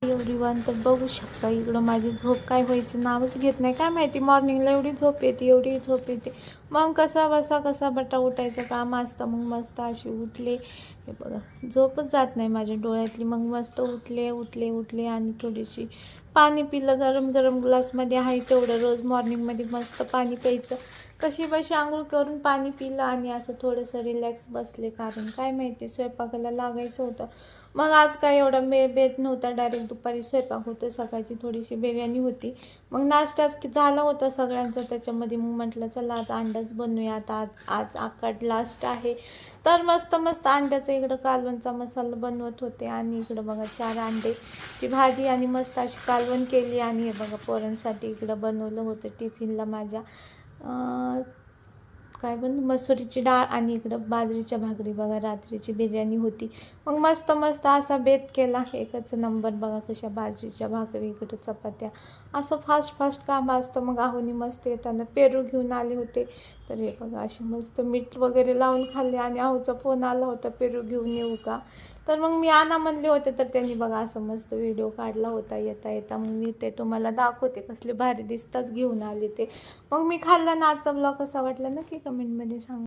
Everyone, तर बघू शकता इकडं माझी झोप काय व्हायचं नावच घेत नाही. काय माहिती मॉर्निंगला एवढी झोप येते, एवढी झोप येते. मग कसा बटा उठायचं काम असतं. मग मस्त अशी उठले, हे बघा झोपच जात नाही माझ्या डोळ्यातली. मग मस्त उठले आणि थोडीशी पाणी पिलं. गरम गरम ग्लासमध्ये आहे तेवढं रोज मॉर्निंगमध्ये मस्त पाणी प्यायचं. कशी बशी आंघोळ करून पाणी पिलं आणि असं थोडंसं रिलॅक्स बसले. कारण काय माहिती स्वयंपाकाला लागायचं होतं. मग आज काय एवढा बेत नव्हता, डायरेक्ट दुपारी स्वयंपाक होतं. सकाळची थोडीशी बिर्याणी होती. मग नाश्ताच झाला होता सगळ्यांचा त्याच्यामध्ये. मग म्हटलं चला आज अंडाच बनवूया. आता आज आकाड लास्ट आहे, तर मस्त अंड्याचं इकडं कालवणचा मसाला बनवत होते. आणि इकडं बघा 4 अंड्याची भाजी आणि मस्त अशी कालवण केली. आणि हे बघा पोरांसाठी इकडं बनवलं होतं टिफिनला माझ्या काय मसुरीची डाळ आणि इकडं बाजरीच्या भाकरी. बघा रात्रीची बिर्याणी होती. मग मस्त असा बेत केला, एकच नंबर. बघा कशा बाजरीच्या भाकरी, इकडं चपात्या, असं फास्ट काम असतं. मग आहोनी मस्त येताना पेरू घेऊन आले होते. तर हे बघा असे मस्त मीठ वगैरे लावून खाल्ले. आणि आहोचा फोन आला होता पेरू घेऊन येऊ का, तर मग मी आणा म्हणले होते. तर त्यांनी बघा असं मस्त व्हिडिओ काढला होता येता. मग मी ते तुम्हाला दाखवते, कसले भारी दिसताच घेऊन आले ते. मग मी खाल्लं ना. आजचा ब्लॉग कसा वाटला नक्की कमेंटमध्ये सांगा.